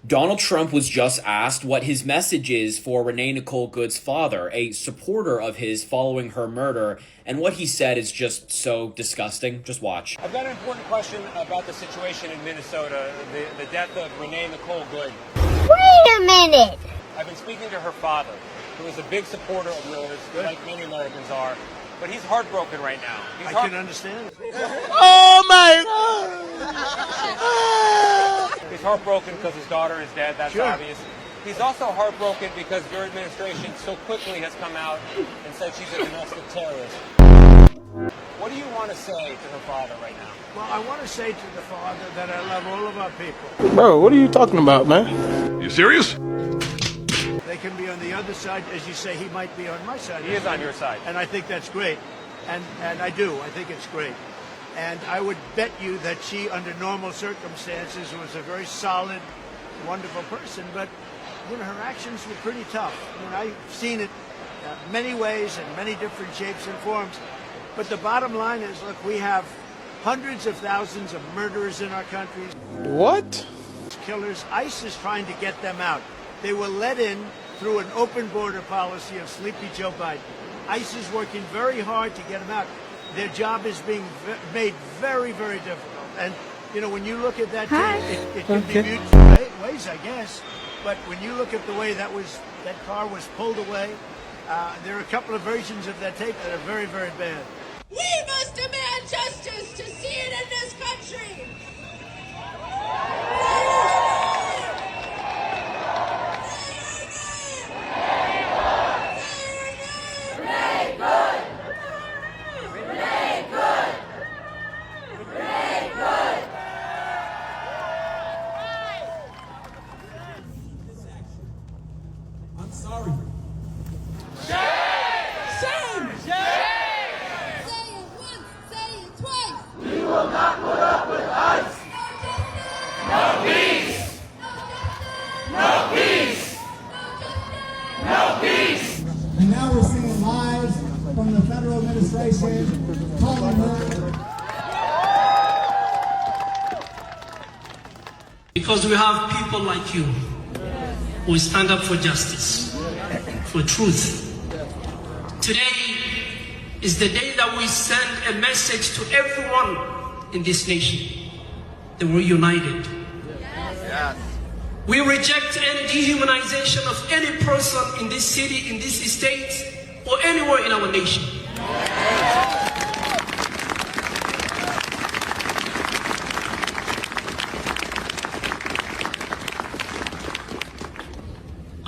Donald Trump was just asked what his message is for Renee Nicole Good's father, a supporter of his following her murder, and what he said is just so disgusting. Just watch. I've got an important question about the situation in Minnesota, the death of Renee Nicole Good. Wait a minute! I've been speaking to her father, who is a big supporter of yours, like many Americans are, but he's heartbroken right now. I can understand. Oh my God! He's heartbroken because his daughter is dead, that's obvious. He's also heartbroken because your administration so quickly has come out and said she's a domestic terrorist. What do you want to say to her father right now? Well, I want to say to the father that I love all of our people. Bro, what are you talking about, man? You serious? They can be on the other side. As you say, he might be on my side. He is on your side. And I think that's great. And I do. I think it's great. And I would bet you that she, under normal circumstances, was a very solid, wonderful person. But, you know, her actions were pretty tough. I mean, I've seen it many ways and many different shapes and forms. But the bottom line is, look, we have hundreds of thousands of murderers in our country. What? Killers. ICE is trying to get them out. They were let in through an open border policy of Sleepy Joe Biden. ICE is working very hard to get them out. Their job is being made very, very difficult. And, you know, when you look at that, it can be viewed two ways, I guess. But when you look at the way that car was pulled away, there are a couple of versions of that tape that are very, very bad. We must demand justice to see it in this country. I'm sorry. Shame! Shame! Say it once, say it twice. We will not put up with ICE. No peace. No peace. No peace. And now we're seeing lies from the federal administration calling her. Because we have people like you who stand up for justice, for truth. Today is the day that we send a message to everyone in this nation that we're united. Yes. We reject any dehumanization of any person in this city, in this state, or anywhere in our nation.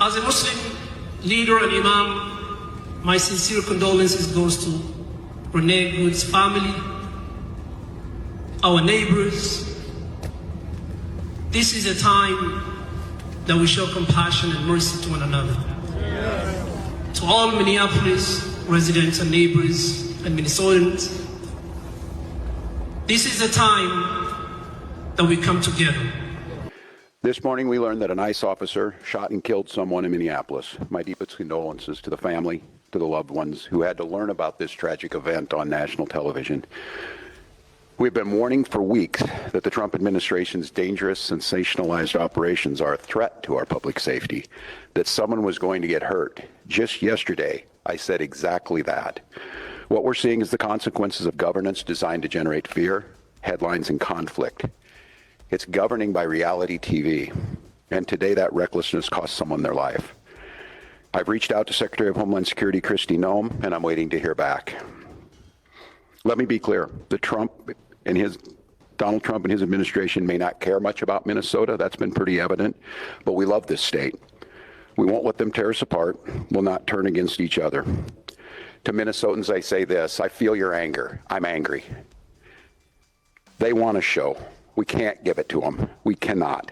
As a Muslim leader and imam, my sincere condolences goes to Renee Good's family, our neighbors. This is a time that we show compassion and mercy to one another. To all Minneapolis residents and neighbors and Minnesotans, this is a time that we come together. This morning we learned that an ICE officer shot and killed someone in Minneapolis. My deepest condolences to the family, to the loved ones who had to learn about this tragic event on national television. We've been warning for weeks that the Trump administration's dangerous, sensationalized operations are a threat to our public safety, that someone was going to get hurt. Just yesterday, I said exactly that. What we're seeing is the consequences of governance designed to generate fear, headlines, and conflict. It's governing by reality TV, and today that recklessness cost someone their life. I've reached out to Secretary of Homeland Security Kristi Noem, and I'm waiting to hear back. Let me be clear, Donald Trump and his administration may not care much about Minnesota. That's been pretty evident, but we love this state. We won't let them tear us apart. We'll not turn against each other. To Minnesotans, I say this, I feel your anger. I'm angry. They want a show. We can't give it to them. We cannot.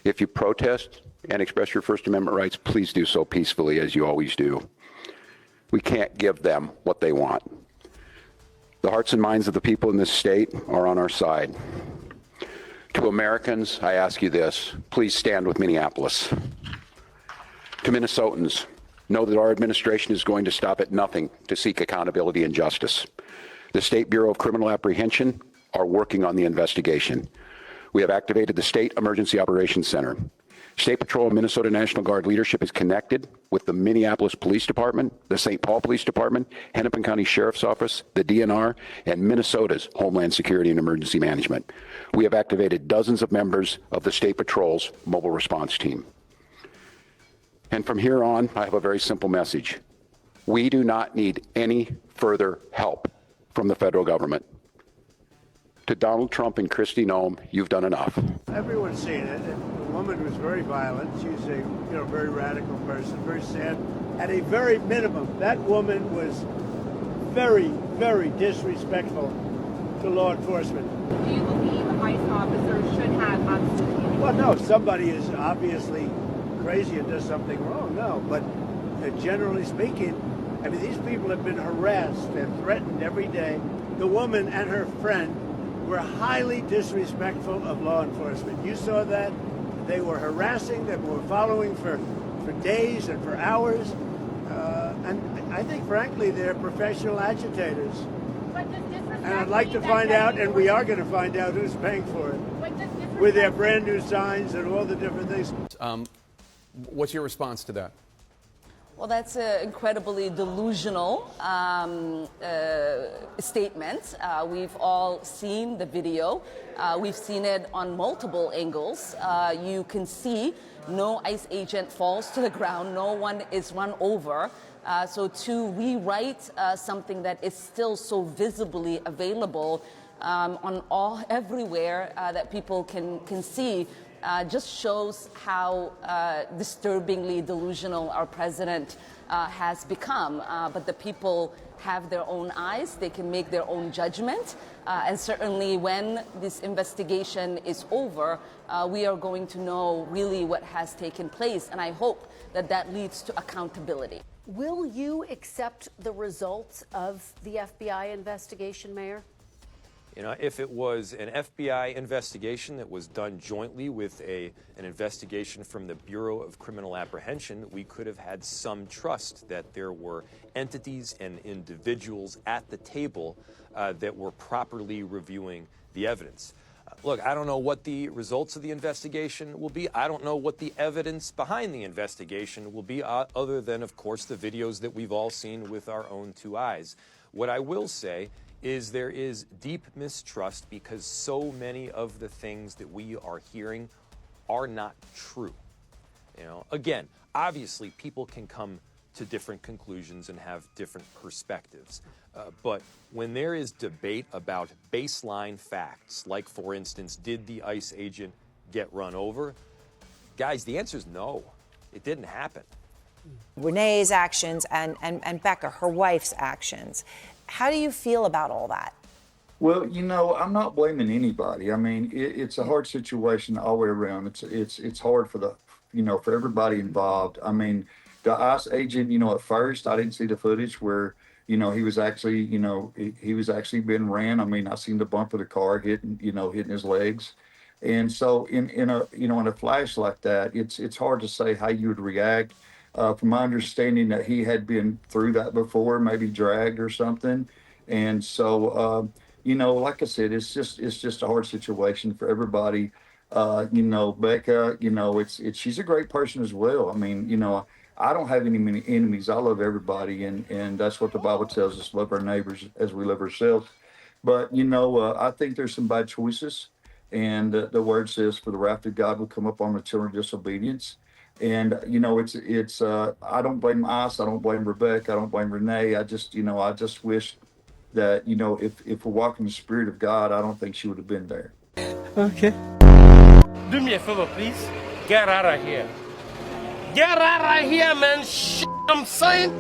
If you protest and express your First Amendment rights, please do so peacefully, as you always do. We can't give them what they want. The hearts and minds of the people in this state are on our side. To Americans, I ask you this, please stand with Minneapolis. To Minnesotans, know that our administration is going to stop at nothing to seek accountability and justice. The State Bureau of Criminal Apprehension are working on the investigation. We have activated the State Emergency Operations Center. State Patrol and Minnesota National Guard leadership is connected with the Minneapolis Police Department, the St. Paul Police Department, Hennepin County Sheriff's Office, the DNR, and Minnesota's Homeland Security and Emergency Management. We have activated dozens of members of the State Patrol's mobile response team. And from here on, I have a very simple message. We do not need any further help from the federal government. To Donald Trump and Kristi Noem, you've done enough. Everyone's seen it. The woman was very violent. She's a very radical person, very sad. At a very minimum, that woman was very, very disrespectful to law enforcement. Do you believe ICE officers should have absolutely? Well, no. Somebody is obviously crazy and does something wrong. No, but generally speaking, I mean, these people have been harassed and threatened every day. The woman and her friend were highly disrespectful of law enforcement. You saw that. They were harassing them, were following for days and for hours. And I think, frankly, they're professional agitators. And I'd like to find out, and we are going to find out who's paying for it, with their brand new signs and all the different things. What's your response to that? Well, that's an incredibly delusional statement. We've all seen the video. We've seen it on multiple angles. You can see no ICE agent falls to the ground. No one is run over. So to rewrite something that is still so visibly available everywhere that people can see, just shows how disturbingly delusional our president has become. But the people have their own eyes. They can make their own judgment. And certainly when this investigation is over, we are going to know really what has taken place. And I hope that that leads to accountability. Will you accept the results of the FBI investigation, Mayor? You know, if it was an FBI investigation that was done jointly with an investigation from the Bureau of Criminal Apprehension, we could have had some trust that there were entities and individuals at the table that were properly reviewing the evidence. Look, I don't know what the results of the investigation will be. I don't know what the evidence behind the investigation will be, other than, of course, the videos that we've all seen with our own two eyes. What I will say is there is deep mistrust because so many of the things that we are hearing are not true. You know, again, obviously people can come to different conclusions and have different perspectives. But when there is debate about baseline facts, like, for instance, did the ICE agent get run over? Guys, the answer is no. It didn't happen. Renee's actions and Becca, her wife's actions. How do you feel about all that? Well, you know, I'm not blaming anybody. I mean, it's a hard situation all the way around. It's hard for for everybody involved. I mean, the ICE agent, at first I didn't see the footage where, he was actually, he was actually being ran. I mean, I seen the bump of the car hitting his legs. And so in a flash like that, it's hard to say how you would react. From my understanding that he had been through that before, maybe dragged or something. And so, like I said, it's just a hard situation for everybody. Becca, she's a great person as well. I mean, I don't have any enemies. I love everybody. And that's what the Bible tells us, love our neighbors as we love ourselves. But, I think there's some bad choices. And the word says, for the wrath of God will come up on the children of disobedience. And, it's I don't blame ICE. I don't blame Rebecca. I don't blame Renee. I just wish that, if we're walking the Spirit of God, I don't think she would have been there. Okay. Do me a favor, please. Get out of here. Get out of here, man. I'm saying.